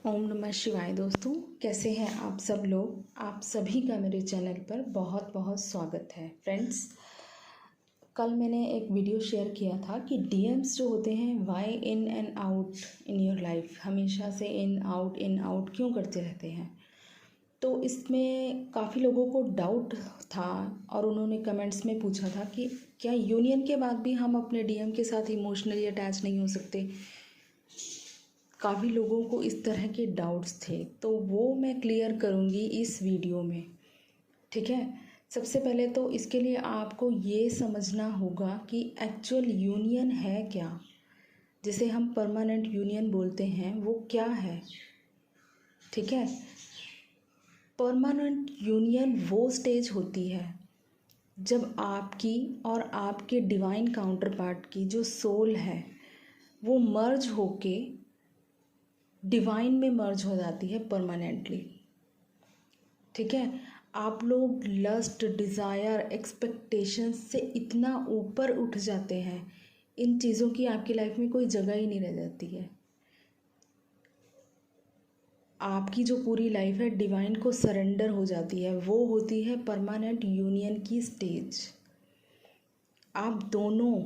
ओम नमः शिवाय। दोस्तों, कैसे हैं आप सब लोग। आप सभी का मेरे चैनल पर बहुत बहुत स्वागत है। फ्रेंड्स, कल मैंने एक वीडियो शेयर किया था कि डीएम्स जो होते हैं why in and out in your life, हमेशा से इन आउट क्यों करते रहते हैं। तो इसमें काफ़ी लोगों को डाउट था और उन्होंने कमेंट्स में पूछा था कि क्या यूनियन के बाद भी हम अपने डीएम के साथ इमोशनली अटैच नहीं हो सकते। काफ़ी लोगों को इस तरह के डाउट्स थे, तो वो मैं क्लियर करूँगी इस वीडियो में। ठीक है, सबसे पहले तो इसके लिए आपको ये समझना होगा कि एक्चुअल यूनियन है क्या, जिसे हम परमानेंट यूनियन बोलते हैं, वो क्या है। ठीक है, परमानेंट यूनियन वो स्टेज होती है जब आपकी और आपके डिवाइन काउंटर पार्ट की जो सोल है वो मर्ज होके डिवाइन में मर्ज हो जाती है परमानेंटली। ठीक है, आप लोग लस्ट, डिज़ायर, एक्सपेक्टेशंस से इतना ऊपर उठ जाते हैं, इन चीज़ों की आपकी लाइफ में कोई जगह ही नहीं रह जाती है। आपकी जो पूरी लाइफ है डिवाइन को सरेंडर हो जाती है, वो होती है परमानेंट यूनियन की स्टेज। आप दोनों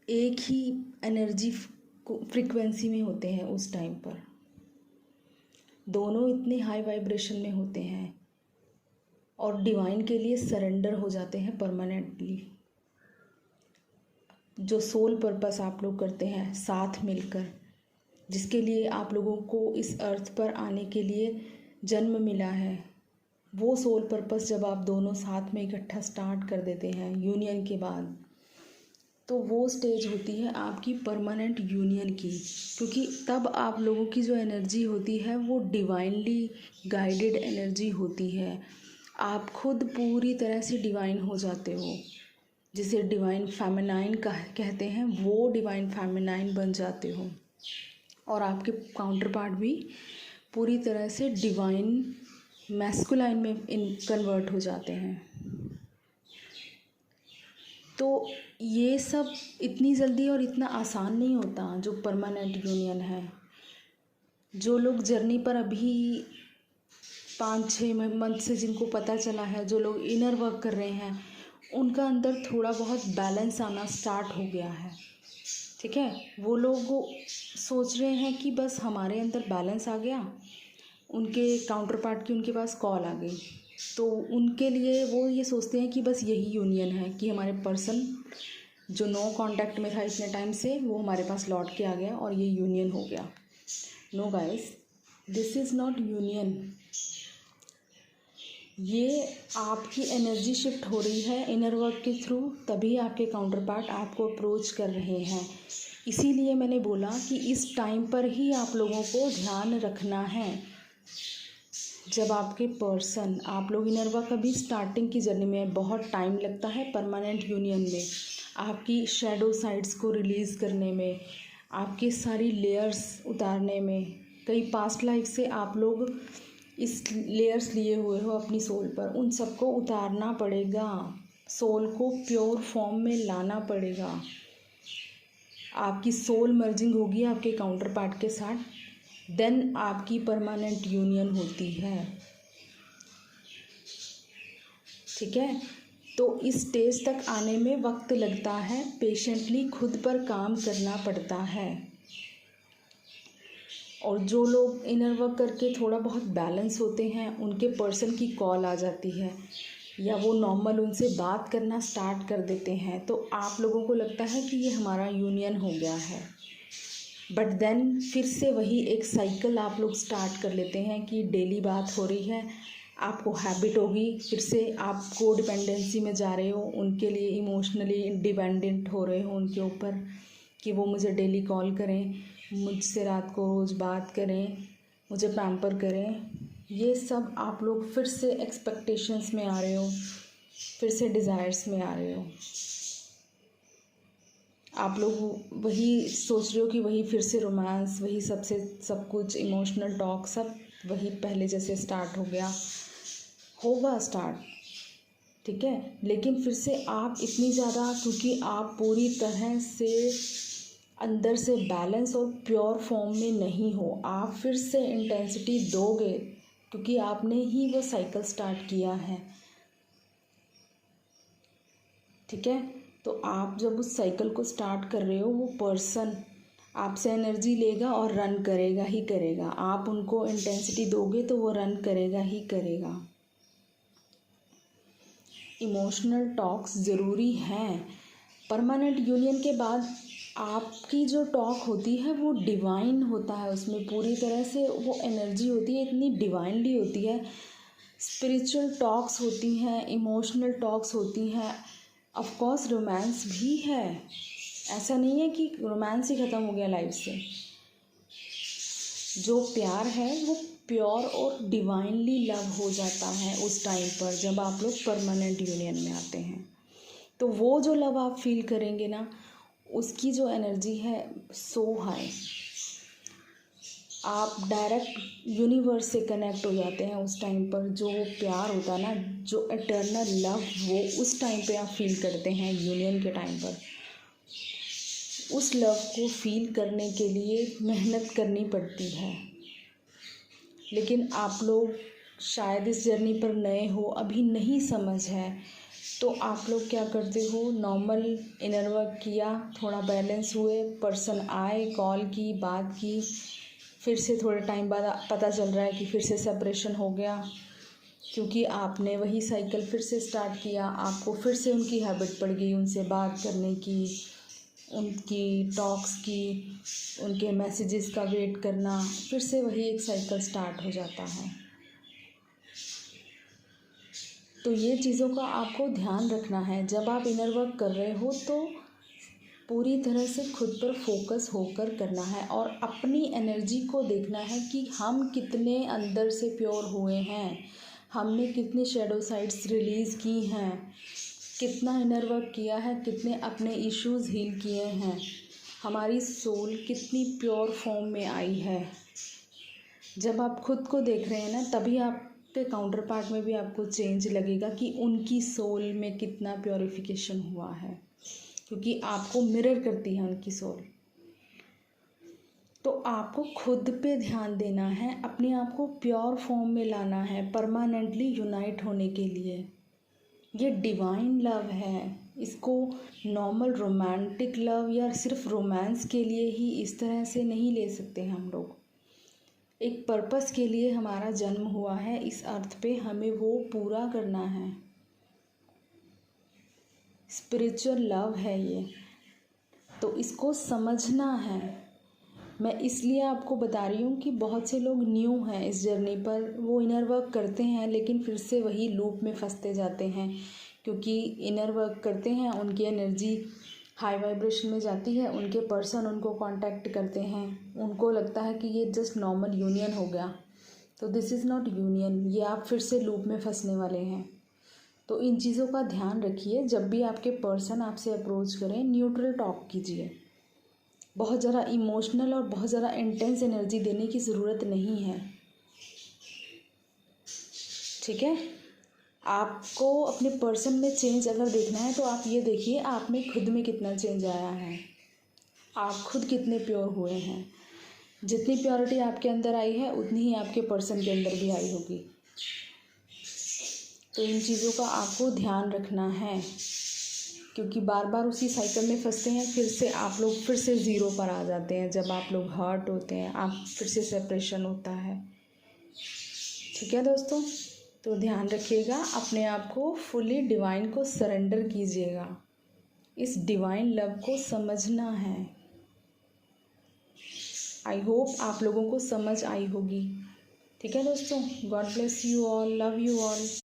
एक ही एनर्जी फ्रीक्वेंसी में होते हैं उस टाइम पर, दोनों इतने हाई वाइब्रेशन में होते हैं और डिवाइन के लिए सरेंडर हो जाते हैं परमानेंटली। जो सोल पर्पस आप लोग करते हैं साथ मिलकर, जिसके लिए आप लोगों को इस अर्थ पर आने के लिए जन्म मिला है, वो सोल पर्पस जब आप दोनों साथ में इकट्ठा स्टार्ट कर देते हैं यूनियन के बाद, तो वो स्टेज होती है आपकी परमानेंट यूनियन की। क्योंकि तब आप लोगों की जो एनर्जी होती है वो डिवाइनली गाइडेड एनर्जी होती है। आप खुद पूरी तरह से डिवाइन हो जाते हो, जिसे डिवाइन फेमिनाइन कहते हैं, वो डिवाइन फेमिनाइन बन जाते हो और आपके काउंटर पार्ट भी पूरी तरह से डिवाइन मैस्कुलाइन में कन्वर्ट हो जाते हैं। तो ये सब इतनी जल्दी और इतना आसान नहीं होता जो परमानेंट यूनियन है। जो लोग जर्नी पर अभी 5-6 मंथ से जिनको पता चला है, जो लोग इनर वर्क कर रहे हैं, उनका अंदर थोड़ा बहुत बैलेंस आना स्टार्ट हो गया है। ठीक है, वो लोग सोच रहे हैं कि बस हमारे अंदर बैलेंस आ गया, उनके काउंटर पार्ट की उनके पास कॉल आ गई, तो उनके लिए वो ये सोचते हैं कि बस यही यूनियन है कि हमारे पर्सन जो नो कांटेक्ट में था इतने टाइम से, वो हमारे पास लौट के आ गया और ये यूनियन हो गया। No guys, this is not union. ये आपकी एनर्जी शिफ्ट हो रही है इनर वर्क के थ्रू, तभी आपके काउंटर पार्ट आपको अप्रोच कर रहे हैं। इसीलिए मैंने बोला कि इस टाइम पर ही आप लोगों को ध्यान रखना है। जब आपके पर्सन, आप लोग इनर वर्क अभी स्टार्टिंग की जर्नी में, बहुत टाइम लगता है परमानेंट यूनियन में, आपकी शैडो साइड्स को रिलीज़ करने में, आपकी सारी लेयर्स उतारने में। कई पास्ट लाइफ से आप लोग इस लेयर्स लिए हुए हो अपनी सोल पर, उन सबको उतारना पड़ेगा, सोल को प्योर फॉर्म में लाना पड़ेगा। आपकी सोल मर्जिंग होगी आपके काउंटर पार्ट के साथ, देन आपकी परमानेंट यूनियन होती है। ठीक है, तो इस स्टेज तक आने में वक्त लगता है, पेशेंटली खुद पर काम करना पड़ता है। और जो लोग इनर वर्क करके थोड़ा बहुत बैलेंस होते हैं, उनके पर्सन की कॉल आ जाती है या वो नॉर्मल उनसे बात करना स्टार्ट कर देते हैं, तो आप लोगों को लगता है कि ये हमारा यूनियन हो गया है। बट देन फिर से वही एक साइकिल आप लोग स्टार्ट कर लेते हैं कि डेली बात हो रही है, आपको हैबिट होगी, फिर से आप को डिपेंडेंसी में जा रहे हो, उनके लिए इमोशनली डिपेंडेंट हो रहे हो उनके ऊपर कि वो मुझे डेली कॉल करें, मुझसे रात को रोज़ बात करें, मुझे पैम्पर करें। ये सब आप लोग फिर से एक्सपेक्टेशंस में आ रहे हो, फिर से डिज़ायर्स में आ रहे हो। आप लोग वही सोच रहे हो कि वही फिर से रोमांस, वही सबसे सब कुछ इमोशनल टॉक, सब वही पहले जैसे स्टार्ट हो गया, होगा स्टार्ट। ठीक है, लेकिन फिर से आप इतनी ज़्यादा, क्योंकि आप पूरी तरह से अंदर से बैलेंस और प्योर फॉर्म में नहीं हो, आप फिर से इंटेंसिटी दोगे क्योंकि आपने ही वो साइकिल स्टार्ट किया है। ठीक है, तो आप जब उस साइकिल को स्टार्ट कर रहे हो, वो पर्सन आपसे एनर्जी लेगा और रन करेगा ही करेगा। आप उनको इंटेंसिटी दोगे तो वो रन करेगा ही करेगा। इमोशनल टॉक्स ज़रूरी हैं। परमानेंट यूनियन के बाद आपकी जो टॉक होती है वो डिवाइन होता है, उसमें पूरी तरह से वो एनर्जी होती है, इतनी डिवाइनली होती है। स्पिरिचुअल टॉक्स होती हैं, इमोशनल टॉक्स होती हैं, ऑफ कोर्स रोमांस भी है। ऐसा नहीं है कि रोमांस ही ख़त्म हो गया लाइफ से। जो प्यार है वो प्योर और डिवाइनली लव हो जाता है उस टाइम पर, जब आप लोग परमानेंट यूनियन में आते हैं। तो वो जो लव आप फील करेंगे ना, उसकी जो एनर्जी है सो हाई, आप डायरेक्ट यूनिवर्स से कनेक्ट हो जाते हैं उस टाइम पर। जो प्यार होता है ना, जो एटर्नल लव, वो उस टाइम पे आप फील करते हैं यूनियन के टाइम पर। उस लव को फील करने के लिए मेहनत करनी पड़ती है, लेकिन आप लोग शायद इस जर्नी पर नए हो, अभी नहीं समझ है, तो आप लोग क्या करते हो, नॉर्मल इनर वर्क किया, थोड़ा बैलेंस हुए, पर्सन आए, कॉल की, बात की, फिर से थोड़े टाइम बाद पता चल रहा है कि फिर से सेपरेशन हो गया, क्योंकि आपने वही साइकिल फिर से स्टार्ट किया। आपको फिर से उनकी हैबिट पड़ गई, उनसे बात करने की, उनकी टॉक्स की, उनके मैसेजेस का वेट करना, फिर से वही एक साइकिल स्टार्ट हो जाता है। तो ये चीज़ों का आपको ध्यान रखना है। जब आप इनर वर्क कर रहे हो तो पूरी तरह से खुद पर फोकस होकर करना है और अपनी एनर्जी को देखना है कि हम कितने अंदर से प्योर हुए हैं, हमने कितनी शैडो साइड्स रिलीज़ की हैं, कितना इनर वर्क किया है, कितने अपने इश्यूज़ हील किए हैं, हमारी सोल कितनी प्योर फॉर्म में आई है। जब आप खुद को देख रहे हैं ना, तभी आपके काउंटर पार्ट में भी आपको चेंज लगेगा कि उनकी सोल में कितना प्योरिफिकेशन हुआ है, क्योंकि आपको मिरर करती है उनकी सोल। तो आपको खुद पे ध्यान देना है, अपने आप को प्योर फॉर्म में लाना है परमानेंटली यूनाइट होने के लिए। ये डिवाइन लव है, इसको नॉर्मल रोमांटिक लव या सिर्फ रोमांस के लिए ही इस तरह से नहीं ले सकते हम लोग। एक पर्पस के लिए हमारा जन्म हुआ है इस अर्थ पे, हमें वो पूरा करना है। स्पिरिचुअल लव है ये, तो इसको समझना है। मैं इसलिए आपको बता रही हूँ कि बहुत से लोग न्यू हैं इस जर्नी पर, वो इनर वर्क करते हैं लेकिन फिर से वही लूप में फंसते जाते हैं, क्योंकि इनर वर्क करते हैं, उनकी एनर्जी हाई वाइब्रेशन में जाती है, उनके पर्सन उनको कांटेक्ट करते हैं, उनको लगता है कि ये जस्ट नॉर्मल यूनियन हो गया, तो दिस इज़ नॉट यूनियन, ये आप फिर से लूप में फंसने वाले हैं। तो इन चीज़ों का ध्यान रखिए। जब भी आपके पर्सन आपसे अप्रोच करें, न्यूट्रल टॉक कीजिए। बहुत ज़्यादा इमोशनल और बहुत ज़्यादा इंटेंस एनर्जी देने की ज़रूरत नहीं है। ठीक है, आपको अपने पर्सन में चेंज अगर देखना है तो आप ये देखिए आप में खुद में कितना चेंज आया है, आप खुद कितने प्योर हुए हैं। जितनी प्योरिटी आपके अंदर आई है उतनी ही आपके पर्सन के अंदर भी आई होगी। तो इन चीज़ों का आपको ध्यान रखना है, क्योंकि बार बार उसी साइकिल में फंसते हैं, फिर से आप लोग फिर से ज़ीरो पर आ जाते हैं। जब आप लोग हर्ट होते हैं, आप फिर से सेपरेशन होता है। ठीक है दोस्तों, तो ध्यान रखिएगा, अपने आप को फुली डिवाइन को सरेंडर कीजिएगा। इस डिवाइन लव को समझना है। आई होप आप लोगों को समझ आई होगी। ठीक है दोस्तों, God bless you all, love you all.